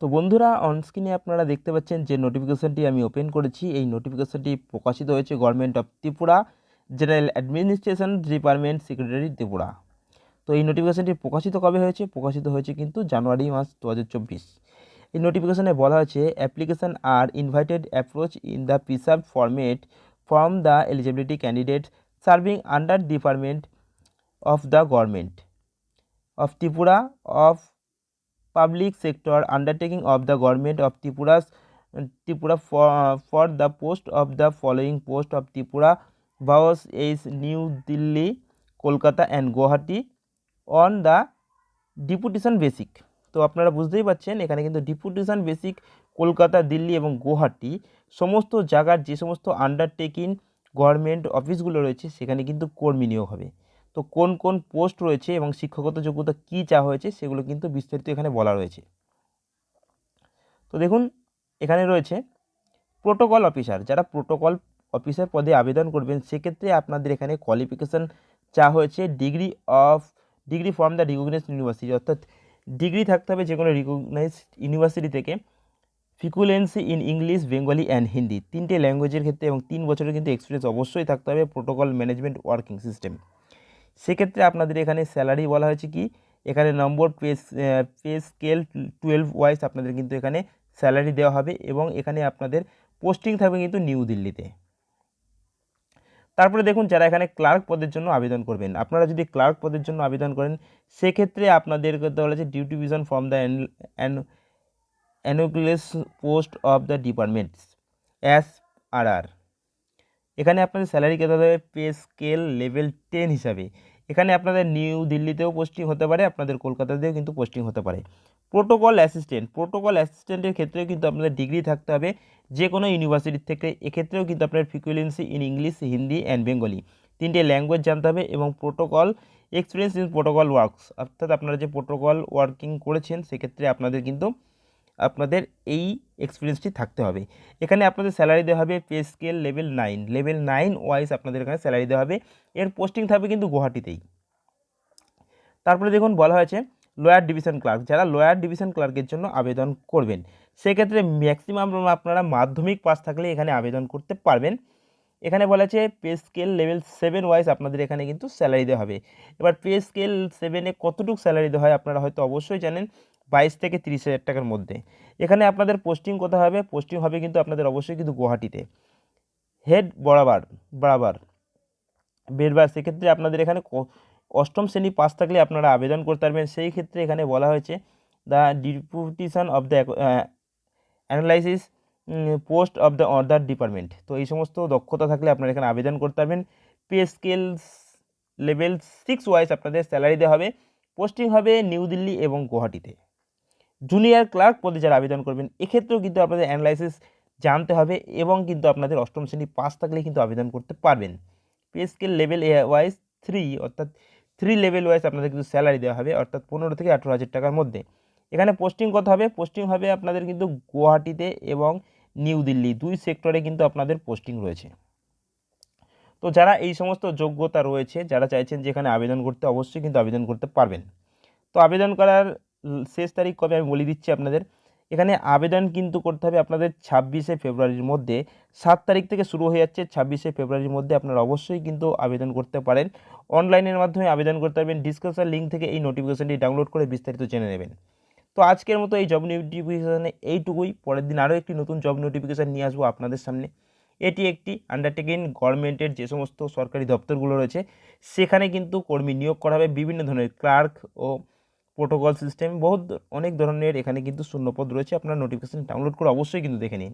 তো বন্ধুরা, অন স্ক্রিনে আপনারা দেখতে পাচ্ছেন যে নোটিফিকেশনটি আমি ওপেন করেছি। এই নোটিফিকেশনটি প্রকাশিত হয়েছে government of Tripura, general administration department, secretary Tripura. তো এই নোটিফিকেশনটি প্রকাশিত কবে হয়েছে? প্রকাশিত হয়েছে কিন্তু জানুয়ারি মাস 2024। এই নোটিফিকেশনে বলা হয়েছে application are invited approach in the preserve format from the eligibility candidate serving under department of the government of Tripura of public sector undertaking of the government of Tripura for the post of the following post of Tripura Bhaos is New Delhi, Kolkata and Guwahati on the deputation basic। তো আপনারা বুঝতেই পারছেন এখানে কিন্তু deputation basic Kolkata, Delhi এবং গুয়াহাটি সমস্ত জায়গার যে সমস্ত আন্ডারটেকিং গভর্নমেন্ট অফিসগুলো রয়েছে সেখানে কিন্তু কর্মী নিয়োগ হবে। তো কোন কোন পোস্ট রয়েছে এবং শিক্ষাগত যোগ্যতা কী চাওয়া হয়েছে সেগুলো কিন্তু বিস্তারিত এখানে বলা রয়েছে। তো দেখুন, এখানে রয়েছে প্রোটোকল অফিসার। যারা প্রোটোকল অফিসার পদে আবেদন করবেন সেক্ষেত্রে আপনাদের এখানে কোয়ালিফিকেশান চাওয়া হয়েছে degree from the recognised university, অর্থাৎ ডিগ্রি থাকতে হবে যে কোনো রিকগনাইজড ইউনিভার্সিটি থেকে, frequency in English, Bengali and Hindi, 3টে ল্যাঙ্গুয়েজের ক্ষেত্রে, এবং 3 বছরের কিন্তু এক্সপিরিয়েন্স অবশ্যই থাকতে হবে প্রোটোকল ম্যানেজমেন্ট ওয়ার্কিং সিস্টেম। সেক্ষেত্রে আপনাদের এখানে স্যালারি বলা হয়েছে কি, এখানে নম্বর পে স্কেল 12 ওয়াইজ আপনাদের কিন্তু এখানে স্যালারি দেওয়া হবে, এবং এখানে আপনাদের পোস্টিং থাকবে কিন্তু নিউ দিল্লিতে। তারপরে দেখুন, যারা এখানে ক্লার্ক পদের জন্য আবেদন করবেন, আপনারা যদি ক্লার্ক পদের জন্য আবেদন করেন সেক্ষেত্রে আপনাদের করতে বলা হয়েছে ডিউটি ভিশন ফ্রম দ্য অ্যানুকুলেস post of the departments SRR। এখানে আপনাদের স্যালারি কত হবে? পে স্কেল লেভেল 10 হিসাবে। এখানে আপনাদের নিউ দিল্লিতেও পোস্টিং হতে পারে, আপনাদের কলকাতাতেও কিন্তু পোস্টিং হতে পারে। প্রোটোকল অ্যাসিস্ট্যান্টের ক্ষেত্রেও কিন্তু আপনাদের ডিগ্রি থাকতে হবে যে কোনো ইউনিভার্সিটির থেকে। এক্ষেত্রেও কিন্তু আপনার frequency in English, Hindi and Bengali, 3টে ল্যাঙ্গুয়েজ জানতে হবে, এবং protocol experience in protocol works, অর্থাৎ আপনারা যে প্রোটোকল ওয়ার্কিং করেছেন সেক্ষেত্রে আপনাদের কিন্তু আপনাদের এই এক্সপিরিয়েন্সটি থাকতে হবে। এখানে আপনাদের স্যালারি দেওয়া হবে পে স্কেল লেভেল 9 ওয়াইজ আপনাদের এখানে স্যালারি দেওয়া হবে। এর পোস্টিং থাকবে কিন্তু গুয়াহাটিতেই। তারপরে দেখুন, বলা হয়েছে লোয়ার ডিভিশন ক্লার্ক। যারা লোয়ার ডিভিশন ক্লার্কের জন্য আবেদন করবেন সেক্ষেত্রে ম্যাক্সিমাম আপনারা মাধ্যমিক পাস থাকলে এখানে আবেদন করতে পারবেন। এখানে বলা আছে পে স্কেল লেভেল 7 ওয়াইজ আপনাদের এখানে কিন্তু স্যালারি দেওয়া হবে। এবার পে স্কেল 7-এ কতটুকু স্যালারি দেওয়া হয় আপনারা হয়তো অবশ্যই জানেন, 22 থেকে 30,000 টাকার মধ্যে। এখানে আপনাদের পোস্টিং কোথায় হবে? পোস্টিং হবে কিন্তু আপনাদের অবশ্যই কিন্তু গুয়াহাটিতে, হেড বরাবর বেরবার। সেক্ষেত্রে আপনাদের এখানে 8ম শ্রেণী পাস থাকলে আপনারা আবেদন করতে পারবেন। সেই ক্ষেত্রে এখানে বলা হয়েছে the deputation of the analysis post of the other department. তো এই সমস্ত দক্ষতা থাকলে আপনারা এখানে আবেদন করতে পারবেন। পে স্কেল লেভেল 6 ওয়াইজ আপনাদের স্যালারি দেওয়া হবে। পোস্টিং হবে নিউ দিল্লি এবং গুয়াহাটিতে। জুনিয়র ক্লার্ক পদে যারা আবেদন করবেন এক্ষেত্রেও কিন্তু আপনাদের অ্যানালাইসিস জানতে হবে, এবং কিন্তু আপনাদের 8ম শ্রেণী পাস থাকলে কিন্তু আবেদন করতে পারবেন। পে স্কেল লেভেল ওয়াইজ 3, অর্থাৎ 3 লেভেল ওয়াইজ আপনাদের কিন্তু স্যালারি দেওয়া হবে, অর্থাৎ 15 থেকে 18,000 টাকার মধ্যে। এখানে পোস্টিং কত হবে? পোস্টিং হবে আপনাদের কিন্তু গুয়াহাটিতে এবং নিউ দিল্লি, 2 সেক্টরে কিন্তু আপনাদের পোস্টিং রয়েছে। তো যারা এই সমস্ত যোগ্যতা রয়েছে, যারা চাইছেন যে এখানে আবেদন করতে, অবশ্যই কিন্তু আবেদন করতে পারবেন। তো আবেদন করার শেষ তারিখ কবে আমি বলে দিচ্ছি আপনাদের। এখানে আবেদন কিন্তু করতে হবে আপনাদের 26শে ফেব্রুয়ারির মধ্যে। 7 তারিখ থেকে শুরু হয়ে যাচ্ছে, 26শে ফেব্রুয়ারির মধ্যে আপনারা অবশ্যই কিন্তু আবেদন করতে পারেন। অনলাইনের মাধ্যমে আবেদন করতে পারবেন। ডিসক্রিপশন লিঙ্ক থেকে এই নোটিফিকেশনটি ডাউনলোড করে বিস্তারিত জেনে নেবেন। তো আজকের মতো এই জব নোটিফিকেশানে এইটুকুই। পরের দিন আরও একটি নতুন জব নোটিফিকেশান নিয়ে আসবো আপনাদের সামনে। এটি একটি আন্ডারটেকিং গভর্নমেন্টের যে সমস্ত সরকারি দপ্তরগুলো রয়েছে সেখানে কিন্তু কর্মী নিয়োগ করা হবে। বিভিন্ন ধরনের ক্লার্ক ও প্রোটোকল সিস্টেম, অনেক ধরনের এখানে কিন্তু শূন্যপদ রয়েছে। আপনারা নোটিফিকেশান ডাউনলোড করে অবশ্যই কিন্তু দেখে নিন।